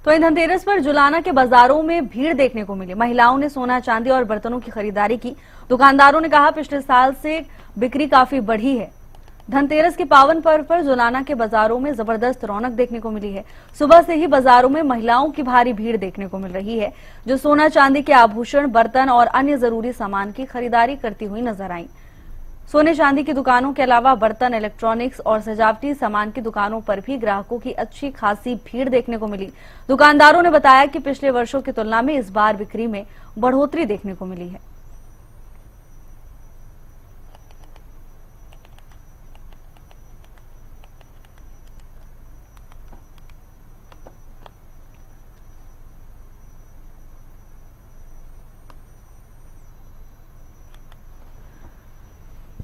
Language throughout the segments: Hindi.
तो इन धनतेरस पर जुलाना के बाजारों में भीड़ देखने को मिली। महिलाओं ने सोना चांदी और बर्तनों की खरीदारी की। दुकानदारों ने कहा पिछले साल से बिक्री काफी बढ़ी है। धनतेरस के पावन पर्व पर जुलाना के बाजारों में जबरदस्त रौनक देखने को मिली है। सुबह से ही बाजारों में महिलाओं की भारी भीड़ देखने को मिल रही है, जो सोना चांदी के आभूषण, बर्तन और अन्य जरूरी सामान की खरीदारी करती हुई नजर आई। सोने चांदी की दुकानों के अलावा बर्तन, इलेक्ट्रॉनिक्स और सजावटी सामान की दुकानों पर भी ग्राहकों की अच्छी खासी भीड़ देखने को मिली। दुकानदारों ने बताया कि पिछले वर्षों की तुलना में इस बार बिक्री में बढ़ोतरी देखने को मिली है।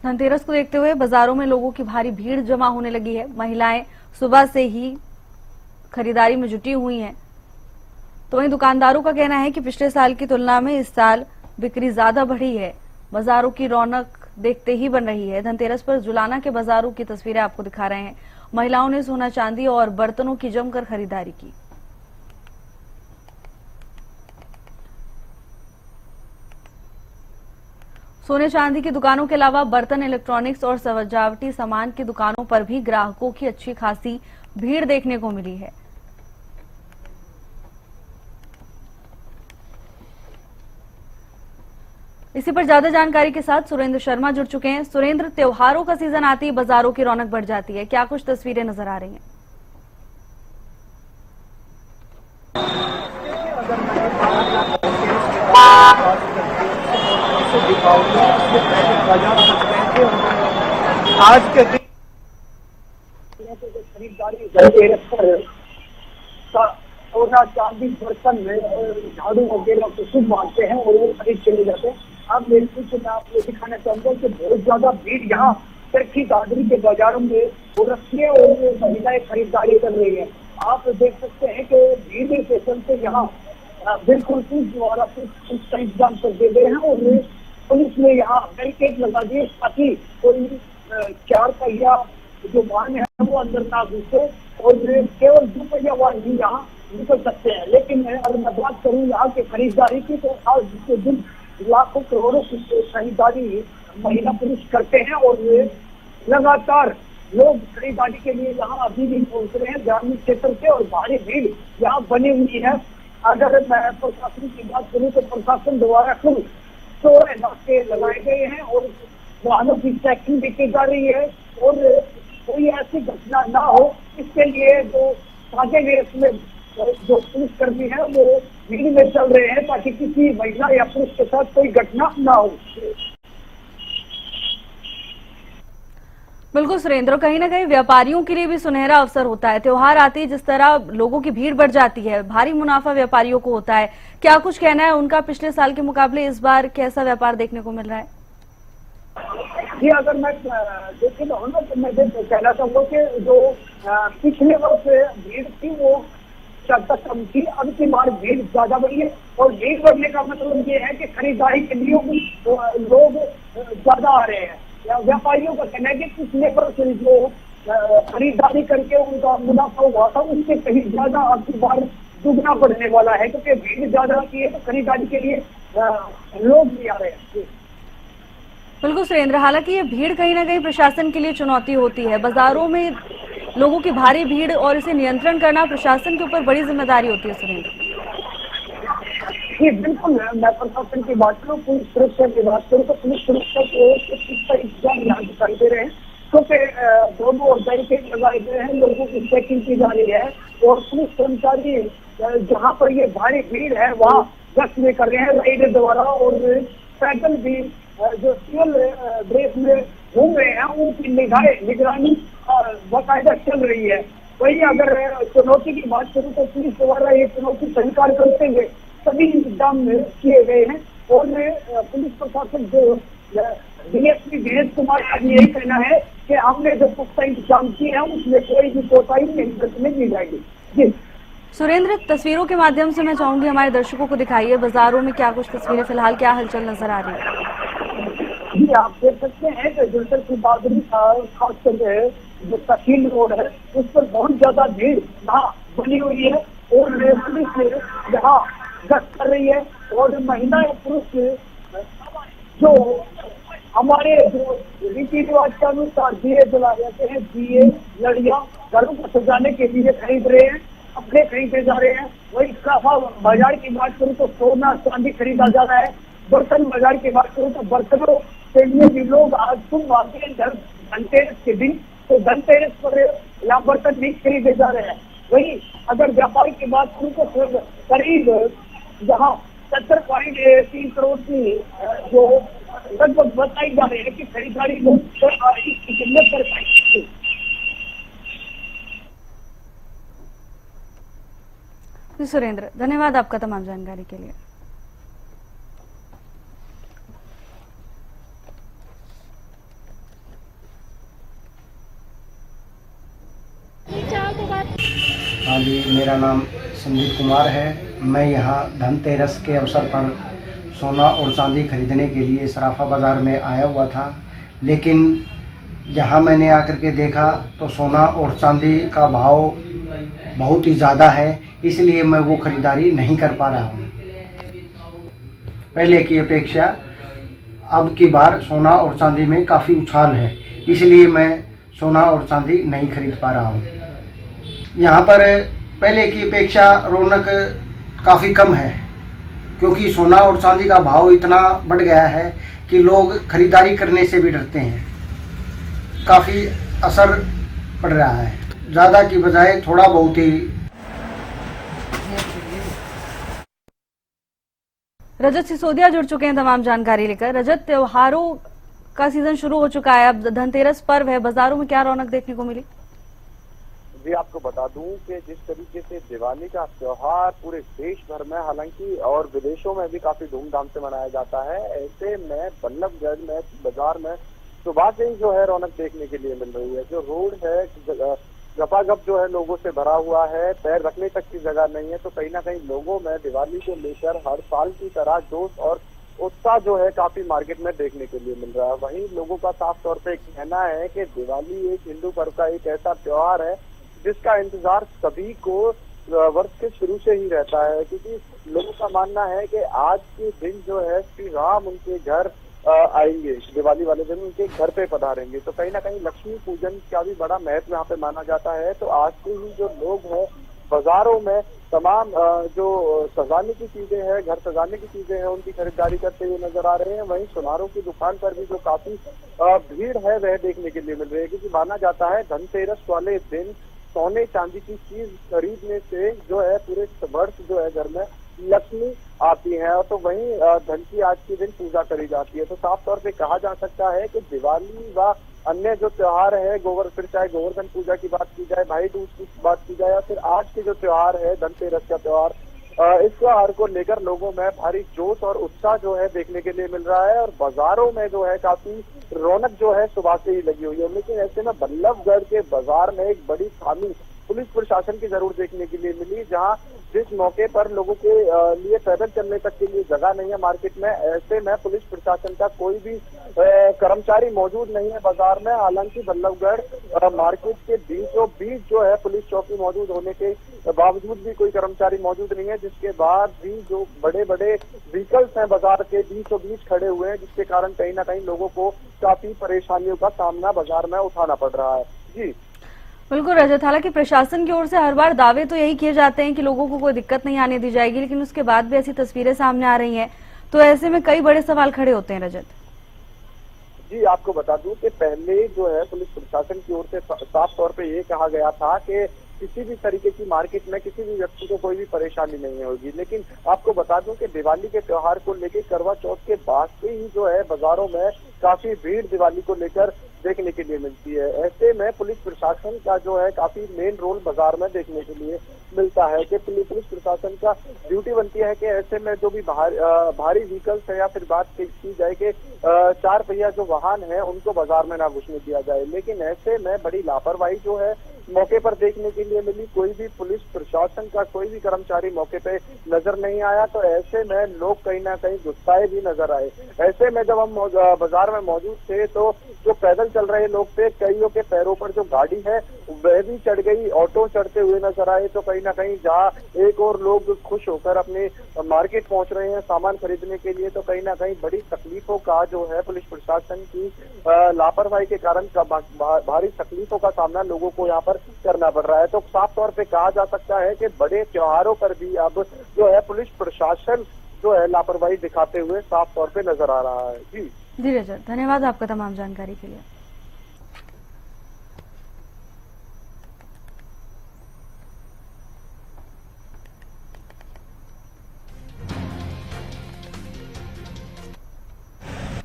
धनतेरस को देखते हुए बाजारों में लोगों की भारी भीड़ जमा होने लगी है। महिलाएं सुबह से ही खरीदारी में जुटी हुई हैं। तो वहीं दुकानदारों का कहना है कि पिछले साल की तुलना में इस साल बिक्री ज्यादा बढ़ी है। बाजारों की रौनक देखते ही बन रही है। धनतेरस पर जुलाना के बाजारों की तस्वीरें आपको दिखा रहे हैं। महिलाओं ने सोना चांदी और बर्तनों की जमकर खरीदारी की। सोने चांदी की दुकानों के अलावा बर्तन, इलेक्ट्रॉनिक्स और सजावटी सामान की दुकानों पर भी ग्राहकों की अच्छी खासी भीड़ देखने को मिली है। इसी पर ज्यादा जानकारी के साथ सुरेंद्र शर्मा जुड़ चुके हैं। सुरेंद्र, त्योहारों का सीजन आते ही बाजारों की रौनक बढ़ जाती है, क्या कुछ तस्वीरें नजर आ रही हैं? आज के दिन खरीदारी धनतेरस पर सोना चांदी बर्तन में झाड़ू वगैरह को शुभ मानते हैं और वो खरीद चले जाते हैं। अब मेरे कुछ मैं आपको दिखाना चाहूंगा कि बहुत ज्यादा भीड़ यहाँ चरखी दादरी के बाजारों में हो रखी है और महिलाएं खरीदारी कर रही है। आप देख सकते हैं कि भीड़ के चलते यहाँ बिल्कुल पुलिस द्वारा उसका इंतजाम कर दे गए हैं और पुलिस ने यहाँ बैरिकेड लगा दिए ताकि कोई चार पहिया जो वाहन है वो अंदर ना घुसे और केवल दो पहिया वाहन ही यहाँ निकल सकते हैं। लेकिन अगर मैं बात करूँ यहाँ के खरीदारी की तो आज के दिन लाखों करोड़ों की खरीदारी महिला पुरुष करते हैं और लगातार लोग खरीदारी के लिए यहाँ अभी भी पहुंच रहे हैं ग्रामीण क्षेत्र से और भारी भीड़ यहाँ बनी हुई है। अगर मैं प्रशासन की बात करूँ तो प्रशासन द्वारा कुल 16 नाके लगाए गए हैं और वाहनों की चेकिंग भी की जा रही है और कोई ऐसी घटना ना हो इसके लिए जो आगे में इसमें जो पुलिसकर्मी है वो भीड़ में चल रहे हैं ताकि किसी महिला या पुरुष के साथ कोई घटना ना हो। बिल्कुल सुरेंद्र, कहीं ना कहीं व्यापारियों के लिए भी सुनहरा अवसर होता है। त्योहार आते ही जिस तरह लोगों की भीड़ बढ़ जाती है, भारी मुनाफा व्यापारियों को होता है। क्या कुछ कहना है उनका, पिछले साल के मुकाबले इस बार कैसा व्यापार देखने को मिल रहा है? जी, अगर मैं देखे तो मैं कहना चाहूंगा कि जो पिछले वर्ष भीड़ थी वो ज्यादा कम थी, अब की बार भीड़ ज्यादा बढ़ी है और भीड़ बढ़ने का मतलब ये है कि खरीदारी के लिए लोग ज्यादा आ रहे हैं। व्यापारियों का कहना है कि पिछले वर्ष जो खरीदारी करके उनका मुनाफा हुआ था उससे कहीं ज्यादा अब की बार दुगना बढ़ने वाला है क्योंकि भीड़ ज्यादा आती है तो खरीदारी के लिए लोग भी आ रहे हैं। बिल्कुल सुरेंद्र, हालांकि ये भीड़ कहीं ना कहीं प्रशासन के लिए चुनौती होती है। बाजारों में लोगों की भारी भीड़ और इसे नियंत्रण करना प्रशासन के ऊपर बड़ी जिम्मेदारी होती है। सुरेंद्र जी बिल्कुल, मैं प्रशासन की बात करूँ, पुलिस सुरक्षा की बात करूँ तो पुलिस सुरक्षा को इंतजाम यहाँ दिखाई दे रहे हैं क्योंकि दोनों और बैरिकेड लगाए गए हैं, लोगों की चेकिंग की जा रही है और पुलिस कर्मचारी जहाँ पर ये भारी भीड़ है वहाँ गश्त में कर रहे हैं राइडर द्वारा और पैदल भी जो सिविल ड्रेस में घूम रहे हैं उनकी निगरानी बाकायदा चल रही है। वही अगर चुनौती की बात करूँ तो पुलिस द्वारा ये चुनौती स्वीकार करते हुए सभी इंतजाम किए गए हैं और पुलिस प्रशासन जो डीएसपी धीरज कुमार का यही कहना है कि हमने जो पुख्ता इंतजाम किए हैं उसमें कोई भी कोताही नहीं दी जाएगी। जी सुरेंद्र, तस्वीरों के माध्यम से मैं चाहूंगी हमारे दर्शकों को दिखाइए बाजारों में क्या कुछ तस्वीरें फिलहाल क्या हलचल नजर आ रही है? जी, आप देख सकते हैं कि जुलतर की बादरी खासकर जो तहसील रोड है उस पर बहुत ज्यादा भीड़ यहाँ बनी हुई है और पुलिस यहाँ गश्त कर रही है और महिलाएं पुरुष जो हमारे जो रीति रिवाज के अनुसार दिए जला जाते हैं, दिए लड़ियां घरों को सजाने के लिए खरीद रहे हैं, कपड़े खरीदे जा रहे हैं। वही काफा बाजार की बात करूँ तो सोना चांदी खरीदा जा रहा है। बर्तन बाजार की बात करूँ तो बर्तनों के लिए भी लोग आज सुबह आते हैं धनतेरस के दिन, तो धनतेरस पर यहाँ बर्तन भी खरीदे जा रहे हैं। वही अगर व्यापार की बात करूँ तो करीब यहाँ 70.3 करोड़ की जो लगभग बताई जा रही है कि खरीदारी लोग इसकी किल्लत कर पाएंगे। जी सुरेंद्र, धन्यवाद आपका तमाम जानकारी के लिए। हाँ जी, मेरा नाम संदीप कुमार है। मैं यहाँ धनतेरस के अवसर पर सोना और चांदी खरीदने के लिए सराफा बाज़ार में आया हुआ था, लेकिन यहाँ मैंने आकर के देखा तो सोना और चांदी का भाव बहुत ही ज़्यादा है, इसलिए मैं वो खरीदारी नहीं कर पा रहा हूँ। पहले की अपेक्षा अब की बार सोना और चांदी में काफ़ी उछाल है, इसलिए मैं सोना और चांदी नहीं खरीद पा रहा हूँ। यहाँ पर पहले की अपेक्षा रौनक काफ़ी कम है, क्योंकि सोना और चांदी का भाव इतना बढ़ गया है कि लोग खरीदारी करने से भी डरते हैं। काफ़ी असर पड़ रहा है, ज़्यादा की बजाय थोड़ा बहुत ही। रजत सिसोदिया जुड़ चुके हैं तमाम जानकारी लेकर। रजत, त्योहारों का सीजन शुरू हो चुका है, अब धनतेरस पर्व है, बाजारों में क्या रौनक देखने को मिली? जी, आपको बता दूं कि जिस तरीके से दिवाली का त्योहार पूरे देश भर में, हालांकि और विदेशों में भी काफी धूमधाम से मनाया जाता है, ऐसे में बल्लभगढ़ में बाजार में सुबह से ही जो है रौनक देखने के लिए मिल रही है। जो रोड है गपागप जो है लोगों से भरा हुआ है, पैर रखने तक की जगह नहीं है। तो कहीं ना कहीं लोगों में दिवाली को लेकर हर साल की तरह जोश और उत्साह जो है काफी मार्केट में देखने के लिए मिल रहा है। वहीं लोगों का साफ तौर पे कहना है कि दिवाली एक हिंदू पर्व का एक ऐसा त्योहार है जिसका इंतजार सभी को वर्ष के शुरू से ही रहता है, क्योंकि लोगों का मानना है कि आज के दिन जो है श्री राम उनके घर आएंगे, दिवाली वाले दिन उनके घर पे पधारेंगे। तो कहीं ना कहीं लक्ष्मी पूजन का भी बड़ा महत्व यहाँ पे माना जाता है। तो आज से ही जो लोग हैं बाजारों में तमाम जो सजाने की चीजें हैं, घर सजाने की चीजें हैं, उनकी खरीदारी करते हुए नजर आ रहे हैं। वहीं सुनारों की दुकान पर भी जो काफी भीड़ है वह देखने के लिए मिल रही है, क्योंकि माना जाता है धनतेरस वाले दिन सोने चांदी की चीज खरीदने से जो है पूरे वर्ष जो है घर में लक्ष्मी आती है। और तो वहीं धन की आज के दिन पूजा करी जाती है। तो साफ तौर पे कहा जा सकता है कि दिवाली व अन्य जो त्योहार है, फिर चाहे गोवर्धन पूजा की बात की जाए, भाई दूज की बात की जाए, या फिर आज के जो त्योहार है धनतेरस का त्योहार, इस त्योहार को लेकर लोगों में भारी जोश और उत्साह जो है देखने के लिए मिल रहा है। और बाजारों में जो है काफी रौनक जो है सुबह से ही लगी हुई है। लेकिन ऐसे में बल्लभगढ़ के बाजार में एक बड़ी खामी पुलिस प्रशासन की जरूर देखने के लिए मिली, जहां जिस मौके पर लोगों के लिए पैदल चलने तक के लिए जगह नहीं है मार्केट में, ऐसे में पुलिस प्रशासन का कोई भी कर्मचारी मौजूद नहीं है बाजार में। हालांकि बल्लभगढ़ मार्केट के बीचों बीच जो है पुलिस चौकी मौजूद होने के बावजूद भी कोई कर्मचारी मौजूद नहीं है, जिसके बाद भी जो बड़े बड़े व्हीकल्स हैं बाजार के बीचों बीच खड़े हुए हैं, जिसके कारण कहीं ना कहीं लोगों को काफी परेशानियों का सामना बाजार में उठाना पड़ रहा है। जी बिल्कुल रजत, हालांकि प्रशासन की ओर से हर बार दावे तो यही किए जाते हैं कि लोगों को कोई दिक्कत नहीं आने दी जाएगी, लेकिन उसके बाद भी ऐसी तस्वीरें सामने आ रही हैं, तो ऐसे में कई बड़े सवाल खड़े होते हैं। रजत जी, आपको बता दूं कि पहले जो है पुलिस प्रशासन की ओर से साफ तौर पे ये कहा गया था कि किसी भी तरीके की मार्केट में किसी भी व्यक्ति को कोई भी परेशानी नहीं होगी। लेकिन आपको बता दूं कि दिवाली के त्योहार को लेकर करवा चौथ के बाद से ही जो है बाजारों में काफी भीड़ दिवाली को लेकर देखने के लिए मिलती है। ऐसे में पुलिस प्रशासन का जो है काफी मेन रोल बाजार में देखने के लिए मिलता है कि पुलिस प्रशासन का ड्यूटी बनती है कि ऐसे में जो भी भारी व्हीकल्स है या फिर बात की जाए कि 4 पहिया जो वाहन है उनको बाजार में ना घुसने दिया जाए। लेकिन ऐसे में बड़ी लापरवाही जो है मौके पर देखने के लिए मिली। कोई भी पुलिस प्रशासन का कोई भी कर्मचारी मौके पे नजर नहीं आया। तो ऐसे में लोग कहीं ना कहीं गुस्साए भी नजर आए। ऐसे में जब हम बाजार में मौजूद थे तो जो पैदल चल रहे लोग थे, कईयों के पैरों पर जो गाड़ी है वह भी चढ़ गई, ऑटो चढ़ते हुए नजर आए। तो कहीं ना कहीं जहाँ एक और लोग खुश होकर अपने मार्केट पहुंच रहे हैं सामान खरीदने के लिए, तो कहीं ना कहीं बड़ी तकलीफों का जो है पुलिस प्रशासन की लापरवाही के कारण भारी तकलीफों का सामना लोगों को यहाँ पर करना पड़ रहा है। तो साफ तौर पे कहा जा सकता है कि बड़े त्योहारों पर भी अब जो है पुलिस प्रशासन जो है लापरवाही दिखाते हुए साफ तौर पे नजर आ रहा है। जी रजत, धन्यवाद आपका तमाम जानकारी के लिए।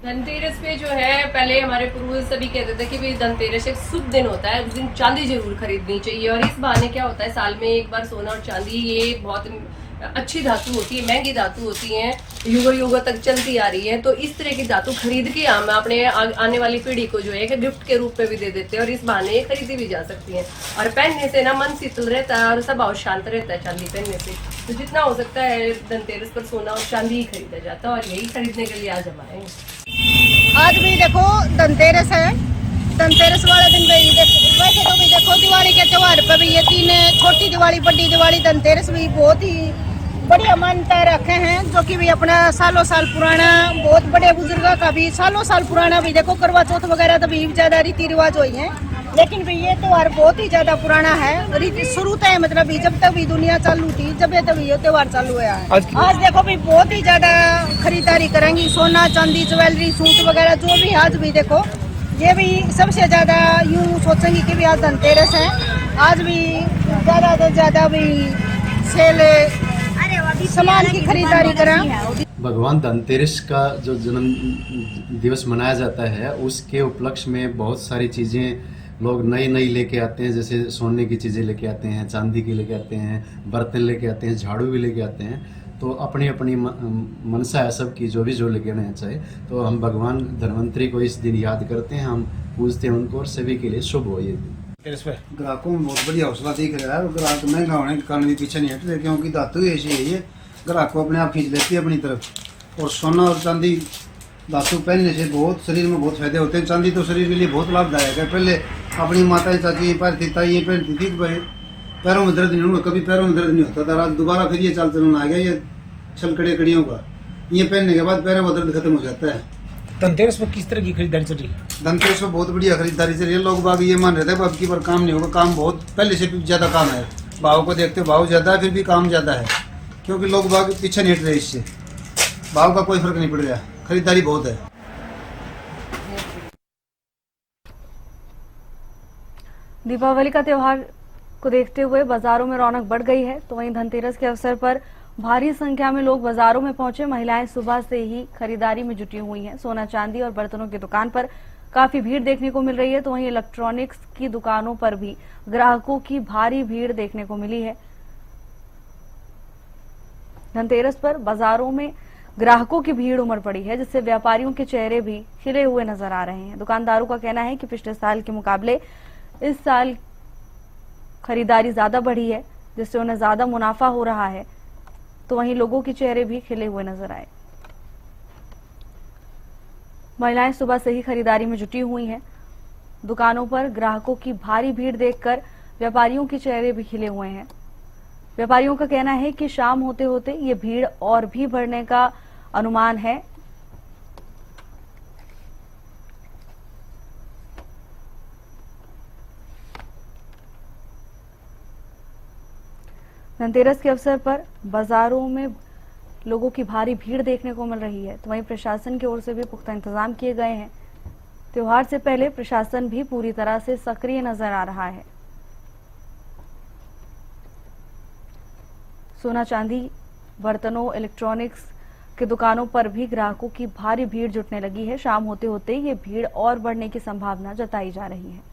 धनतेरस पे जो है पहले हमारे पूर्वज सभी कहते थे कि भाई धनतेरस एक शुभ दिन होता है, उस दिन चांदी जरूर खरीदनी चाहिए। और इस बहाने क्या होता है, साल में एक बार सोना और चांदी ये बहुत अच्छी धातु होती है, महंगी धातु होती है, युगों युगों तक चलती आ रही है। तो इस तरह की धातु खरीद के हम अपने आने वाली पीढ़ी को जो है कि गिफ्ट के रूप में भी दे देते हैं और इस बहाने ये खरीदी भी जा सकती है। और पहनने से ना मन शीतल रहता है और स्वभाव शांत रहता है चांदी पहनने से। तो जितना हो सकता है धनतेरस पर सोना और चांदी ही खरीदा जाता है और यही खरीदने के लिए आज हम आए हैं। आज भी देखो धनतेरस है, धनतेरस वाले दिन भी देखो, वैसे तो भी देखो दिवाली के त्योहार पर भी ये तीन, छोटी दिवाली, बड़ी दिवाली, धनतेरस भी बहुत ही बढ़िया मान्यता रखे हैं, जो कि भी अपना सालों साल पुराना, बहुत बड़े बुजुर्गों का भी सालों साल पुराना भी देखो। करवा चौथ वगैरह तो भी ज्यादा रीति रिवाज हुई है, लेकिन भी ये त्योहार बहुत ही ज्यादा पुराना है। रीति शुरू तो है, मतलब जब तक भी दुनिया चालू थी जब तभी ये त्योहार चालू हुआ है। आज देखो भी बहुत ही ज्यादा खरीदारी करेंगी, सोना चांदी ज्वेलरी सूट वगैरह जो भी। आज भी देखो ये भी सबसे ज्यादा यूं सोचेंगी कि भी आज धनतेरस है, आज भी ज्यादा से ज्यादा भी सेल सामान की खरीदारी करें। भगवान धनतेरस का जो जन्म दिवस मनाया जाता है उसके उपलक्ष्य में बहुत सारी चीज़ें लोग नई नई लेके आते हैं। जैसे सोने की चीज़ें लेके आते हैं, चांदी की लेके आते हैं, बर्तन लेके आते हैं, झाड़ू भी लेके आते हैं। तो अपनी अपनी मनसा है सबकी, जो भी जो लेके आना चाहे। तो हम भगवान धन्वंतरी को इस दिन याद करते हैं, हम पूजते हैं उनको और सभी के लिए शुभ हो ये दिन। ग्राहकों में बहुत बढ़िया हौसला दिख रहा है। ग्राहक महंगा होने के कारण भी पीछे नहीं हट रहे, क्योंकि धातु ऐसी है ये ग्राहक को अपने आप खींच लेती है अपनी तरफ। और सोना और चांदी धातु पहनने से बहुत शरीर में बहुत फायदे होते हैं। चांदी तो शरीर के लिए बहुत लाभदायक है। पहले अपनी माताएं चाची पहनती ताई पहनती थी, पैरों में दर्द नहीं होगा, कभी पैरों में दर्द नहीं होता था। आज दोबारा फिर ये चाल चलन आ गया, ये छलकड़े कड़ियों का। ये पहनने के बाद पैरों में दर्द खत्म हो जाता है। धनतेरस पर किस तरह की खरीदारी चल रही है? धनतेरस पर बहुत बढ़िया खरीदारी चल रही है। लोग बाग ये मान रहे थे अब की बार काम नहीं होगा, काम बहुत पहले से भी ज्यादा काम है। भाव को देखते भाव ज्यादा है, फिर भी काम ज्यादा है, क्योंकि लोग बाग पीछे नहीं हट रहे। इससे भाव का कोई फर्क नहीं पड़ रहा, खरीदारी बहुत है। दीपावली का त्योहार को देखते हुए बाजारों में रौनक बढ़ गई है, तो वहीं धनतेरस के अवसर पर भारी संख्या में लोग बाजारों में पहुंचे। महिलाएं सुबह से ही खरीदारी में जुटी हुई हैं। सोना चांदी और बर्तनों की दुकान पर काफी भीड़ देखने को मिल रही है, तो वहीं इलेक्ट्रॉनिक्स की दुकानों पर भी ग्राहकों की भारी भीड़ देखने को मिली है। धनतेरस पर बाजारों में ग्राहकों की भीड़ उमड़ पड़ी है, जिससे व्यापारियों के चेहरे भी खिले हुए नजर आ रहे हैं। दुकानदारों का कहना है कि पिछले साल के मुकाबले इस साल खरीदारी ज्यादा बढ़ी है, जिससे उन्हें ज्यादा मुनाफा हो रहा है। तो वहीं लोगों के चेहरे भी खिले हुए नजर आए। महिलाएं सुबह से ही खरीदारी में जुटी हुई हैं। दुकानों पर ग्राहकों की भारी भीड़ देखकर व्यापारियों के चेहरे भी खिले हुए हैं। व्यापारियों का कहना है कि शाम होते होते ये भीड़ और भी बढ़ने का अनुमान है। धनतेरस के अवसर पर बाजारों में लोगों की भारी भीड़ देखने को मिल रही है, तो वहीं प्रशासन की ओर से भी पुख्ता इंतजाम किए गए हैं। त्योहार से पहले प्रशासन भी पूरी तरह से सक्रिय नजर आ रहा है। सोना चांदी, बर्तनों, इलेक्ट्रॉनिक्स की दुकानों पर भी ग्राहकों की भारी भीड़ जुटने लगी है। शाम होते होते ये भीड़ और बढ़ने की संभावना जताई जा रही है।